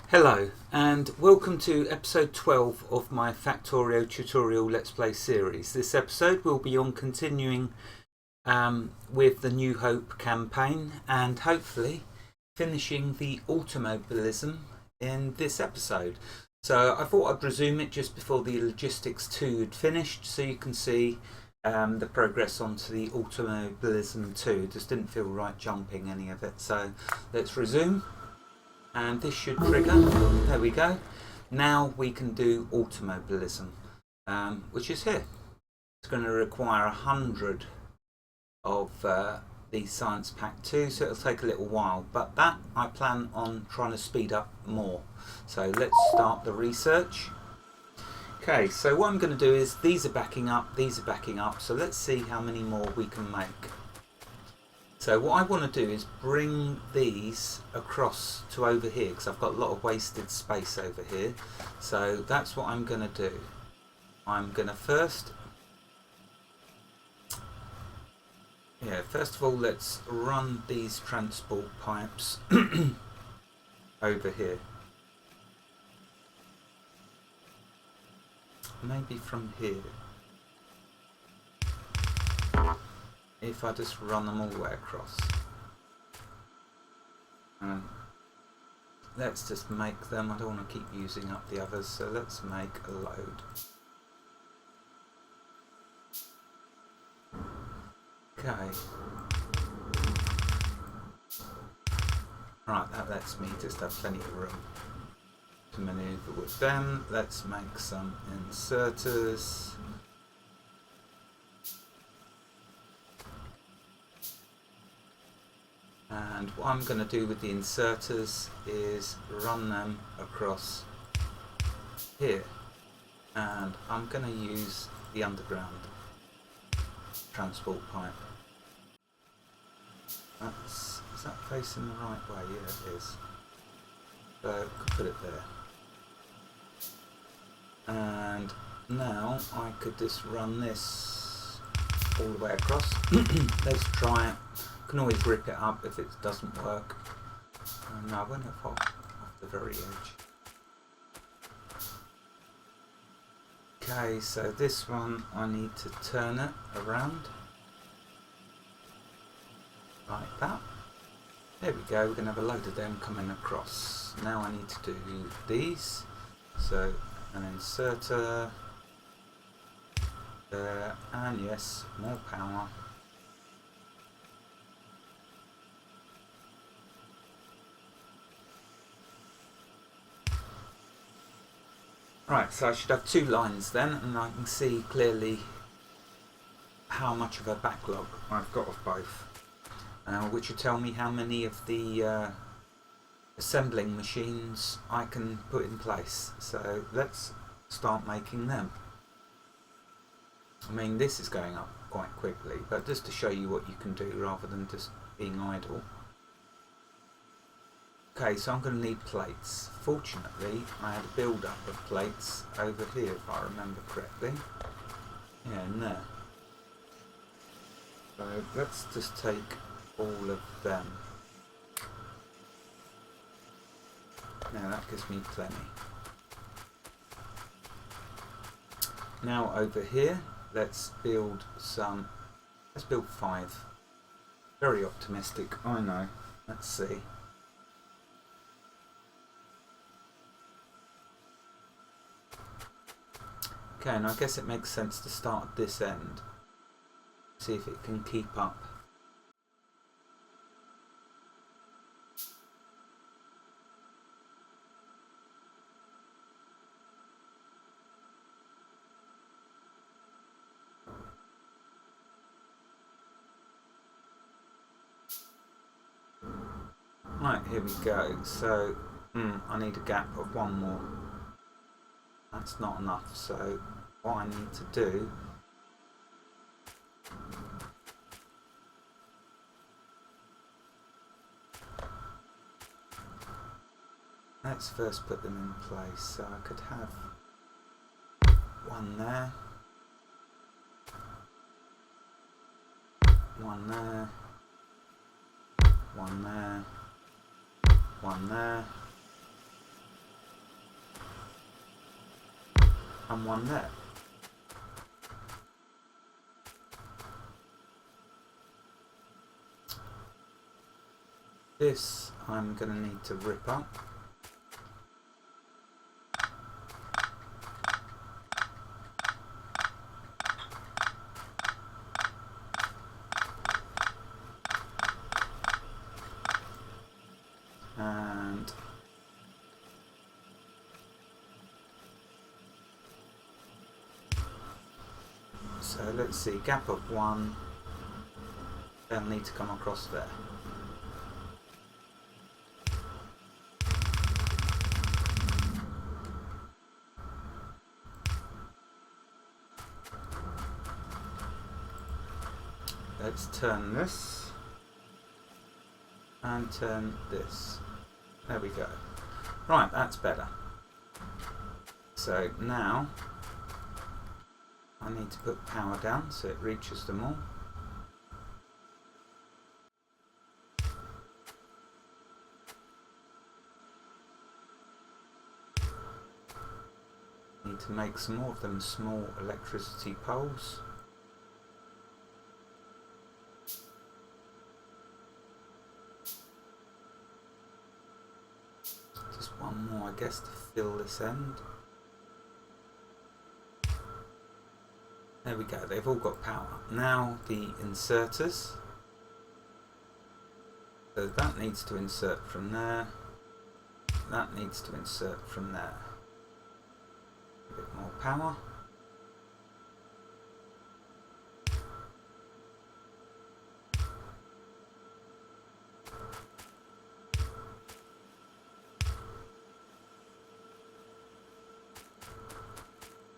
Hello and welcome to episode 12 of my Factorio tutorial Let's Play series. This episode will be on continuing with the New Hope campaign and hopefully finishing the Automobilism in this episode. So I thought I'd resume it just before the Logistics 2 had finished so you can see the progress onto the Automobilism 2. It just didn't feel right jumping any of it, so let's resume. And this should trigger. There we go. Now we can do Automobilism, which is here. It's going to require 100 of the Science Pack 2, so it'll take a little while, but that I plan on trying to speed up more. So let's start the research. Okay, so what I'm going to do is these are backing up, so let's see how many more we can make. So what I want to do is bring these across to over here because I've got a lot of wasted space over here. So that's what I'm going to do. I'm going to first of all let's run these transport pipes over here. Maybe from here. If I just run them all the way across. Let's just make them, I don't want to keep using up the others, so let's make a load. Okay. Right, that lets me just have plenty of room to manoeuvre with them. Let's make some inserters. And what I'm going to do with the inserters is run them across here. And I'm going to use the underground transport pipe. Is that facing the right way? Yeah, it is. So I could put it there. And now I could just run this all the way across. Let's try it. Can always rip it up if it doesn't work. No, I went off the very edge. Okay, so this one I need to turn it around like that. There we go, we're going to have a load of them coming across. Now I need to do these. So an inserter there, and yes, more power. Right, so I should have two lines then, and I can see clearly how much of a backlog I've got of both, which will tell me how many of the assembling machines I can put in place. So let's start making them. I mean, this is going up quite quickly, but just to show you what you can do rather than just being idle. Okay, so I'm going to need plates. Fortunately, I had a build-up of plates over here, if I remember correctly. Yeah, in there. So let's just take all of them. Now that gives me plenty. Now over here, let's build 5. Very optimistic, I know. Let's see. Okay, and I guess it makes sense to start at this end. See if it can keep up. Right, here we go. So, I need a gap of one more. That's not enough, so what I need to do let's first put them in place. So I could have one there, one there, one there, one there, and one there. This I'm going to need to rip up. And so let's see, gap of 1, they'll need to come across there. Let's turn this and turn this. There we go. Right, that's better. So now I need to put power down so it reaches them all. Need to make some more of them small electricity poles. Just one more, I guess, to fill this end. There we go, they've all got power. Now the inserters. So that needs to insert from there. That needs to insert from there. A bit more power.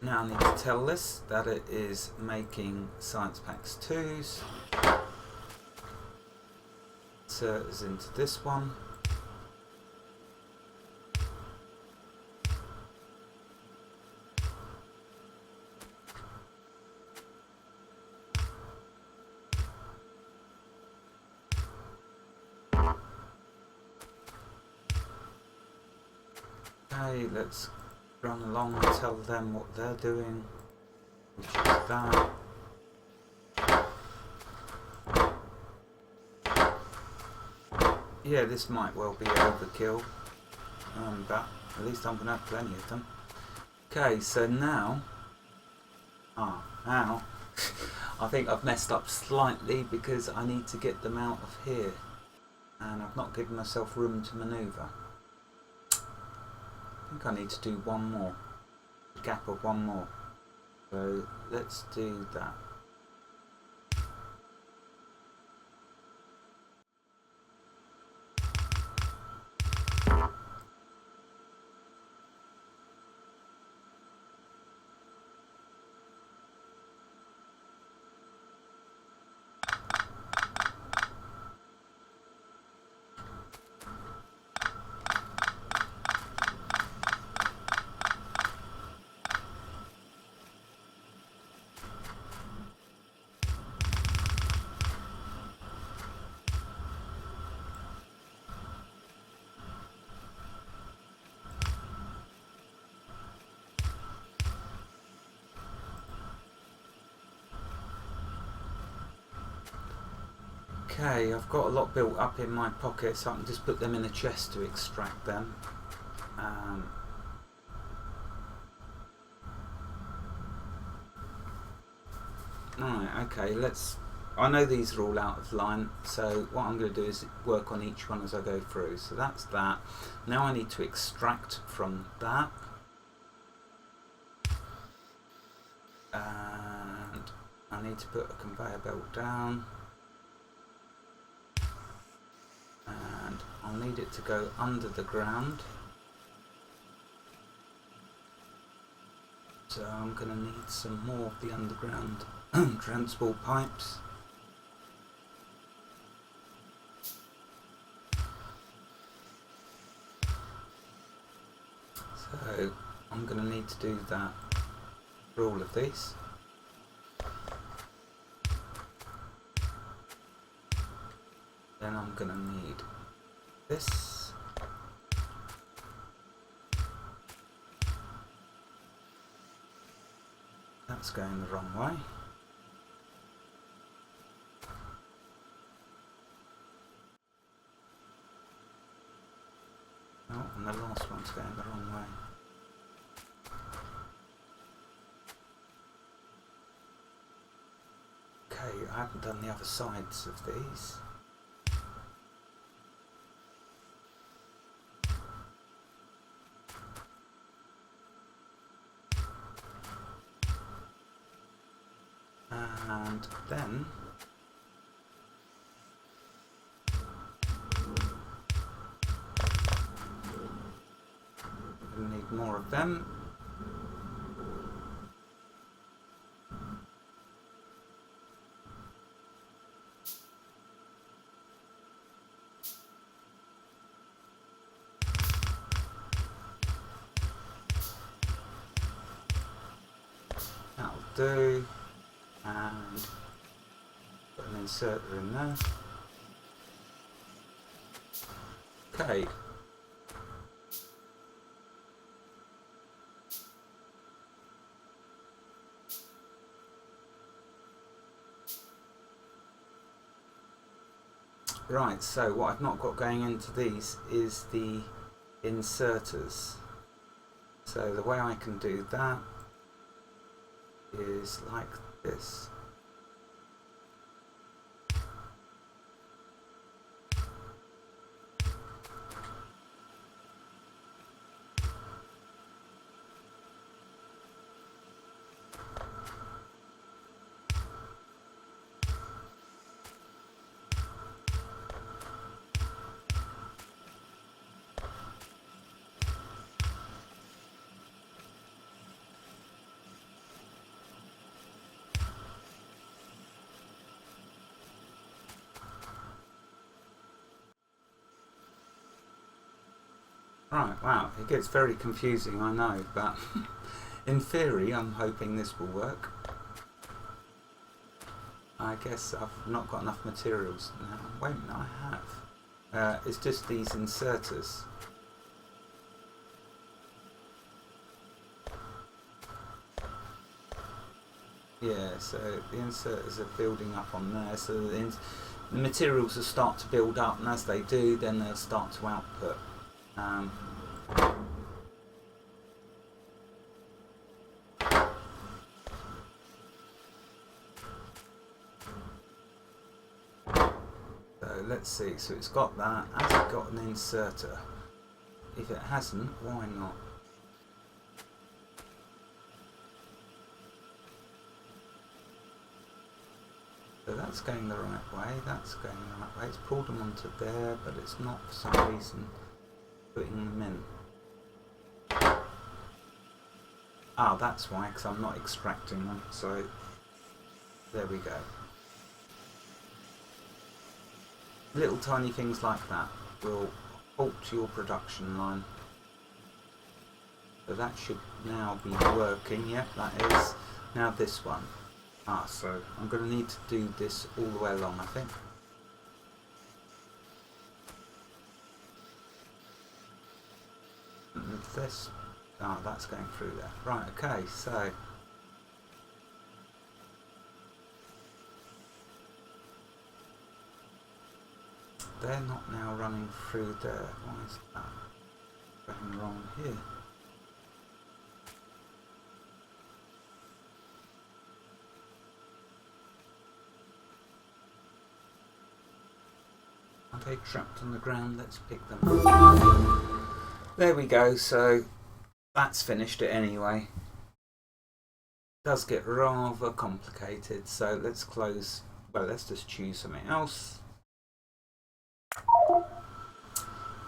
Now I need to tell this that it is making Science Packs 2s. Insert into this one. Okay, let's run along and tell them what they're doing, which is that. Yeah, this might well be overkill, but at least I'm going to have plenty of them. Okay, so now, now, I think I've messed up slightly because I need to get them out of here, and I've not given myself room to manoeuvre. I think I need to do one more, a gap of one more, so let's do that. Okay, I've got a lot built up in my pocket, so I can just put them in a chest to extract them. Right, okay, I know these are all out of line, so what I'm going to do is work on each one as I go through. So that's that. Now I need to extract from that. And I need to put a conveyor belt down. And I'll need it to go under the ground. So I'm going to need some more of the underground transport pipes. So I'm going to need to do that for all of these. Then I'm going to need this. that's going the wrong way. Oh, and the last one's going the wrong way. Okay, I haven't done the other sides of these. And then we'll need more of them. That'll do. And put an inserter in there. Okay. Right, so what I've not got going into these is the inserters. So the way I can do that is like this. Right, wow, it gets very confusing, I know, but in theory I'm hoping this will work. I guess I've not got enough materials now. Wait a minute, I have. It's just these inserters. Yeah, so the inserters are building up on there, so the materials will start to build up, and as they do, then they'll start to output. So let's see, so it's got that. Has it got an inserter? If it hasn't, why not? So that's going the right way, that's going the right way. It's pulled them onto there, but it's not for some reason putting them in. Ah, that's why, because I'm not extracting them. So there we go. Little tiny things like that will halt your production line. So that should now be working. Yep, that is. Now this one. Ah, so I'm going to need to do this all the way along, I think. And this, ah, that's going through there. Right, okay, so they're not now running through there. Why is that going wrong here? Are they trapped on the ground? Let's pick them up. There we go, so that's finished it anyway. It does get rather complicated, so let's close. Well, let's just choose something else.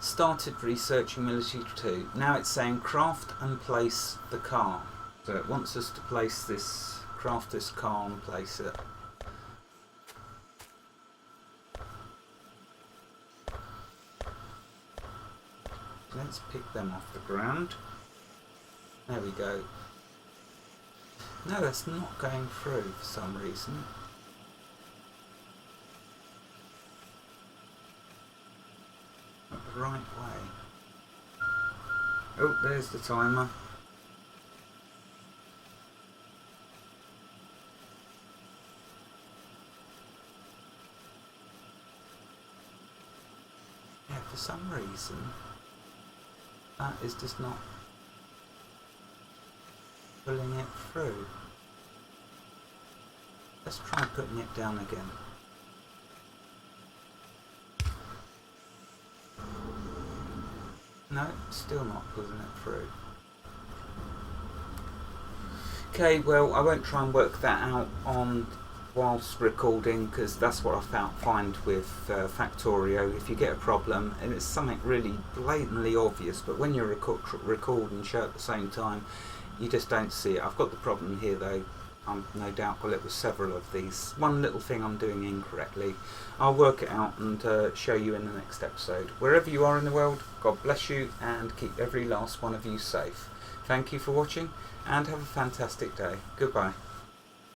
Started researching Military 2. Now it's saying craft and place the car. So it wants us to place this, craft this car and place it. Let's pick them off the ground. There we go. No, that's not going through for some reason. Not the right way. Oh, there's the timer. some reason that is just not pulling it through. Let's try putting it down again. No, still not pulling it through. Okay, well, I won't try and work that out on whilst recording, because that's what I find with Factorio. If you get a problem and it's something really blatantly obvious, but when you record and show at the same time, you just don't see it. I've got the problem here though. I'm no doubt got it with several of these. One little thing I'm doing incorrectly. I'll work it out and show you in the next episode. Wherever you are in the world, God bless you and keep every last one of you safe. Thank you for watching and have a fantastic day. Goodbye.